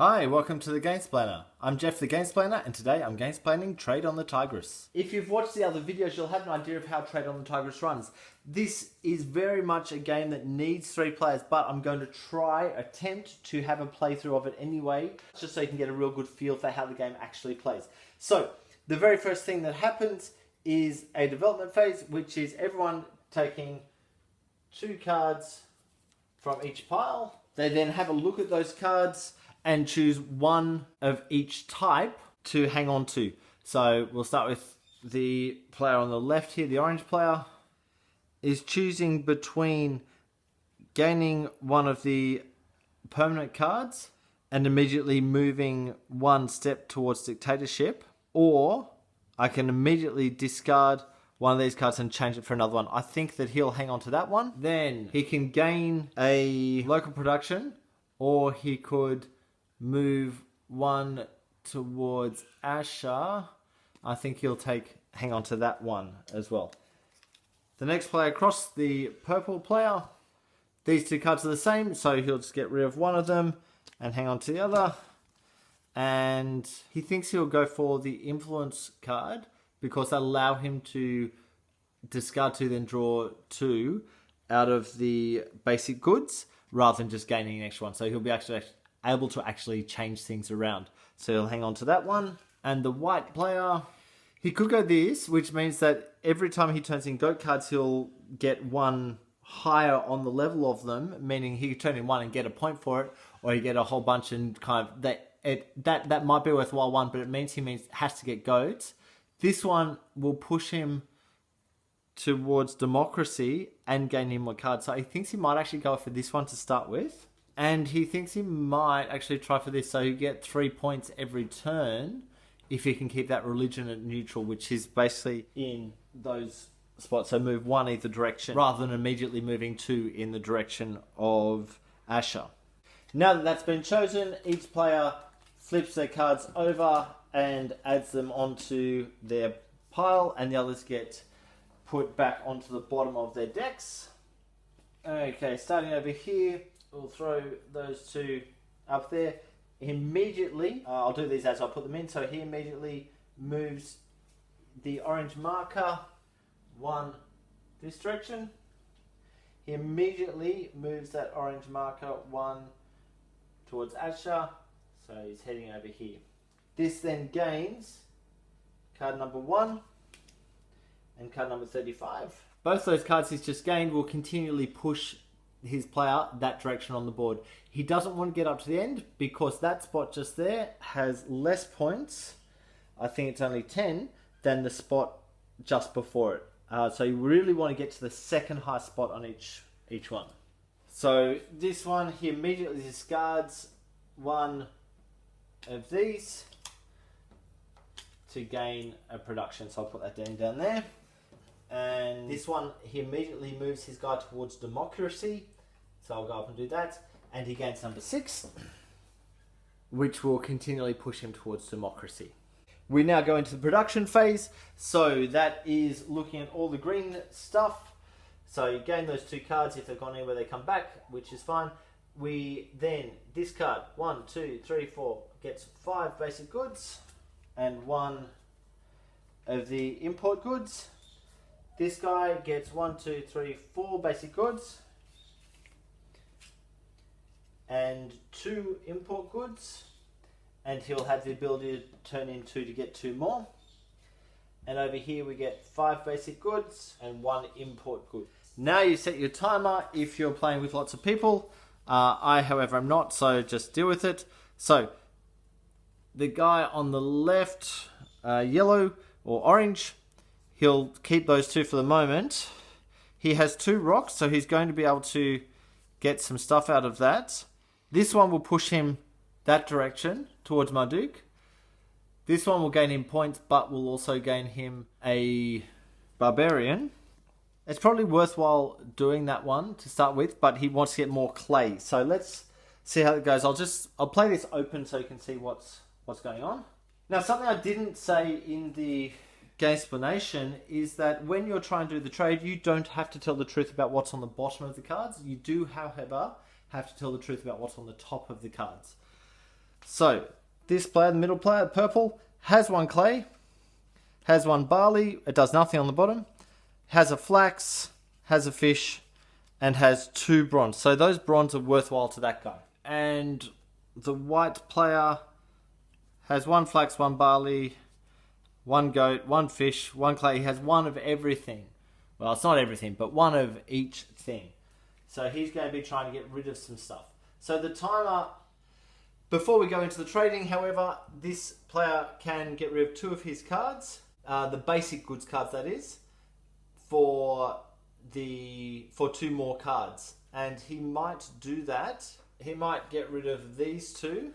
Hi, welcome to the Gamesplainer. I'm Jeff the Gamesplainer, and today I'm gamesplaining Trade on the Tigris. If you've watched the other videos, you'll have an idea of how Trade on the Tigris runs. This is very much a game that needs 3 players, but I'm going to attempt to have a playthrough of it anyway, just so you can get a real good feel for how the game actually plays. So, the very first thing that happens is a development phase, which is everyone taking 2 cards from each pile. They then have a look at those cards and choose one of each type to hang on to. So we'll start with the player on the left here. The orange player is choosing between gaining one of the permanent cards and immediately moving 1 step towards dictatorship, or I can immediately discard one of these cards and change it for another one. I think that he'll hang on to that one. Then he can gain a local production, or he could move 1 towards Asher. I think he'll hang on to that one as well. The next player across, the purple player, these 2 cards are the same, so he'll just get rid of one of them and hang on to the other. And he thinks he'll go for the influence card because that'll allow him to discard 2, then draw 2 out of the basic goods rather than just gaining an extra one. So he'll be able to actually change things around. So he'll hang on to that one. And the white player, he could go this, which means that every time he turns in goat cards, he'll get 1 higher on the level of them, meaning he could turn in 1 and get a point for it, or he get a whole bunch and kind of that might be worthwhile 1, but it means he has to get goats. This one will push him towards democracy and gain him more cards. So he thinks he might actually go for this one to start with. And he thinks he might actually try for this, so you get 3 points every turn if he can keep that religion at neutral, which is basically in those spots. So move 1 either direction, rather than immediately moving 2 in the direction of Asher. Now that that's been chosen, each player flips their cards over and adds them onto their pile, and the others get put back onto the bottom of their decks. Okay, starting over here, we'll throw those 2 up there. Immediately, I'll do these as I put them in. So he immediately moves the orange marker 1 this direction. He immediately moves that orange marker 1 towards Asher. So he's heading over here. This then gains card number 1 and card number 35. Both those cards he's just gained will continually push his player that direction on the board. He doesn't want to get up to the end because that spot just there has less points, I think it's only 10, than the spot just before it. So you really want to get to the second highest spot on each one. So this one, he immediately discards 1 of these to gain a production. So I'll put that down there. And this one, he immediately moves his guy towards democracy. So I'll go up and do that. And he gains number 6, which will continually push him towards democracy. We now go into the production phase. So that is looking at all the green stuff. So you gain those 2 cards. If they've gone anywhere, they come back, which is fine. We then discard 1, 2, 3, 4, gets 5 basic goods and 1 of the import goods. This guy gets 1, 2, 3, 4 basic goods and 2 import goods, and he'll have the ability to turn in 2 to get 2 more. And over here we get 5 basic goods and 1 import good. Now you set your timer if you're playing with lots of people. I, however, am not, so just deal with it. So the guy on the left, yellow or orange, he'll keep those 2 for the moment. He has 2 rocks, so he's going to be able to get some stuff out of that. This one will push him that direction towards Marduk. This one will gain him points, but will also gain him a barbarian. It's probably worthwhile doing that one to start with, but he wants to get more clay. So let's see how it goes. I'll play this open so you can see what's going on. Now, something I didn't say in the Gamesplanation is that when you're trying to do the trade, you don't have to tell the truth about what's on the bottom of the cards. You do, however, have to tell the truth about what's on the top of the cards. So this player, the middle player, purple, has one clay, has one barley, it does nothing on the bottom, has a flax, has a fish, and has 2 bronze. So those bronze are worthwhile to that guy. And the white player has 1 flax, 1 barley, 1 goat, 1 fish, 1 clay. He has 1 of everything. Well, it's not everything, but 1 of each thing. So he's going to be trying to get rid of some stuff. So the timer, before we go into the trading, however, this player can get rid of 2 of his cards, the basic goods cards that is, for 2 more cards. And he might do that. He might get rid of these 2.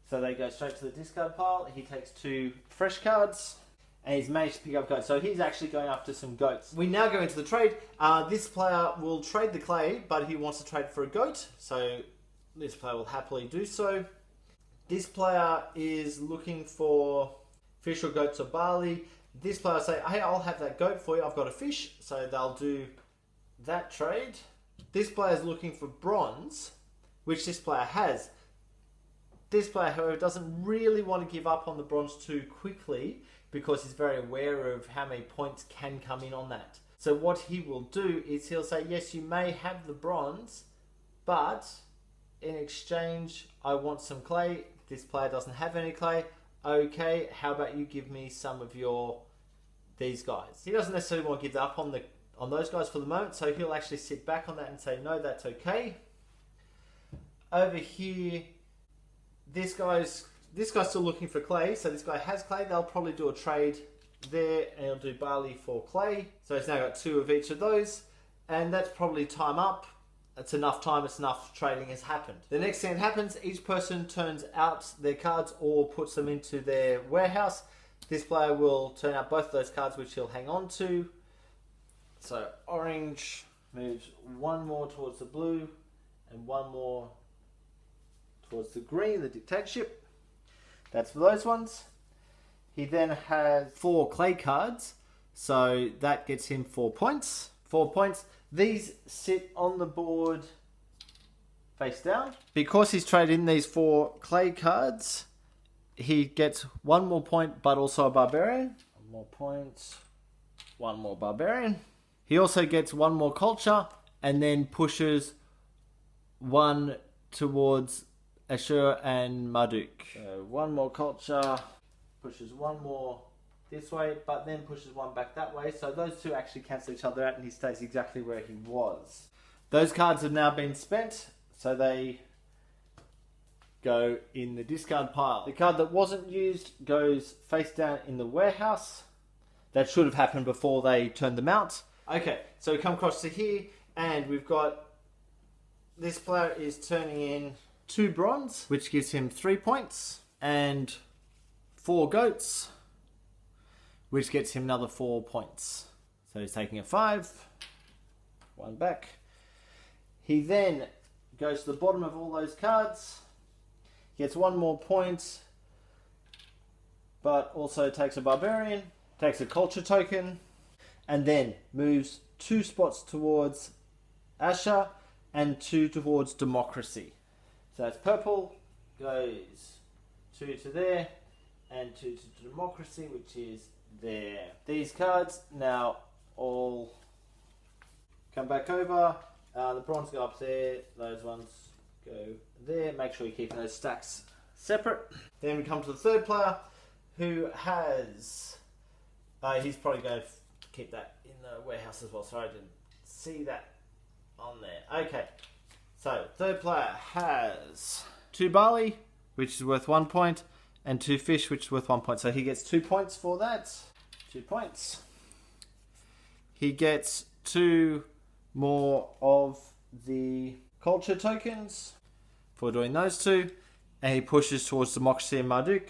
So they go straight to the discard pile. He takes 2 fresh cards. And he's managed to pick up goats. So he's actually going after some goats. We now go into the trade. This player will trade the clay, but he wants to trade for a goat. So this player will happily do so. This player is looking for fish or goats or barley. This player will say, hey, I'll have that goat for you. I've got a fish. So they'll do that trade. This player is looking for bronze, which this player has. This player, however, doesn't really want to give up on the bronze too quickly because he's very aware of how many points can come in on that. So what he will do is he'll say, yes, you may have the bronze, but in exchange, I want some clay. This player doesn't have any clay. Okay, how about you give me some of these guys? He doesn't necessarily want to give up on those guys for the moment, so he'll actually sit back on that and say, no, that's okay. Over here, this guy's still looking for clay, so this guy has clay. They'll probably do a trade there, and he'll do barley for clay. So he's now got 2 of each of those, and that's probably time up. It's enough time, it's enough trading has happened. The next thing that happens, each person turns out their cards or puts them into their warehouse. This player will turn out both of those cards, which he'll hang on to. So orange moves 1 more towards the blue, and 1 more towards the green, the dictatorship. That's for those ones. He then has 4 clay cards, so that gets him 4 points. 4 points. These sit on the board face down. Because he's traded in these 4 clay cards, he gets 1 more point, but also a barbarian. 1 more point, 1 more barbarian. He also gets 1 more culture, and then pushes 1 towards Ashur and Marduk. So 1 more culture, pushes 1 more this way, but then pushes 1 back that way. So those 2 actually cancel each other out, and he stays exactly where he was. Those cards have now been spent, so they go in the discard pile. The card that wasn't used goes face down in the warehouse. That should have happened before they turned them out. Okay, so we come across to here, and we've got this player is turning in 2 bronze, which gives him 3 points, and 4 goats, which gets him another 4 points. So he's taking a 5, 1 back. He then goes to the bottom of all those cards, gets 1 more point, but also takes a barbarian, takes a culture token, and then moves 2 spots towards Asher and 2 towards democracy. So that's purple, goes 2 to there, and 2 to democracy, which is there. These cards now all come back over. The bronze go up there, those ones go there. Make sure you're keeping those stacks separate. Then we come to the third player, who has... he's probably going to keep that in the warehouse as well. Sorry, I didn't see that on there. Okay, so third player has 2 barley, which is worth 1 point, and 2 fish, which is worth 1 point. So he gets 2 points for that. 2 points. He gets 2 more of the culture tokens for doing those 2, and he pushes towards democracy and Marduk,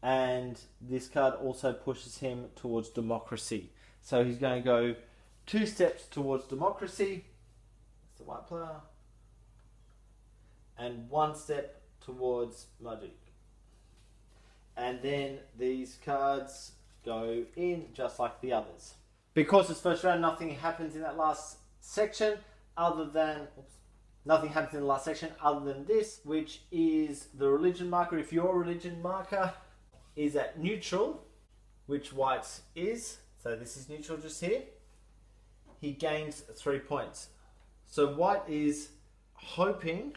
and this card also pushes him towards democracy. So he's going to go 2 steps towards democracy, that's the white player, and 1 step towards Marduk. And then these cards go in just like the others. Because it's first round, nothing happens in that last section other than Nothing happens in the last section other than this, which is the religion marker. If your religion marker is at neutral, which white's is, so this is neutral just here, he gains 3 points. So white is hoping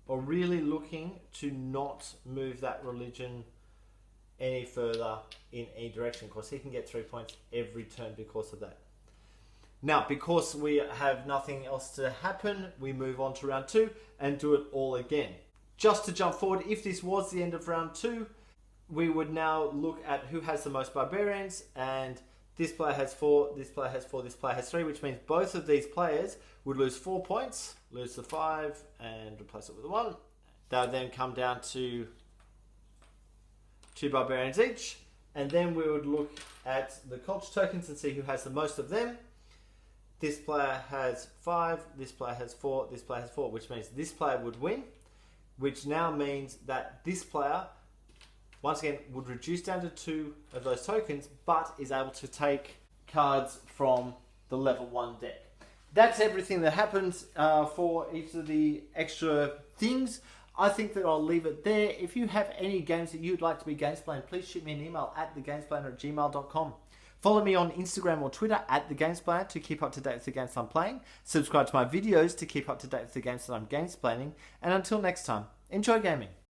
or really looking to not move that religion any further in any direction, because he can get 3 points every turn because of that. Now, because we have nothing else to happen, we move on to round 2 and do it all again. Just to jump forward, if this was the end of round 2, we would now look at who has the most barbarians, and this player has 4, this player has 4, this player has 3, which means both of these players would lose 4 points, lose the 5 and replace it with a 1. That would then come down to 2 barbarians each, and then we would look at the culture tokens and see who has the most of them. This player has 5, this player has 4, this player has 4, which means this player would win, which now means that this player, once again, would reduce down to 2 of those tokens, but is able to take cards from the level 1 deck. That's everything that happens for each of the extra things. I think that I'll leave it there. If you have any games that you'd like to be Gamesplayed, please shoot me an email at thegamesplainer@gmail.com. Follow me on Instagram or Twitter at thegamesplainer to keep up to date with the games I'm playing. Subscribe to my videos to keep up to date with the games that I'm gamesplaining. And until next time, enjoy gaming.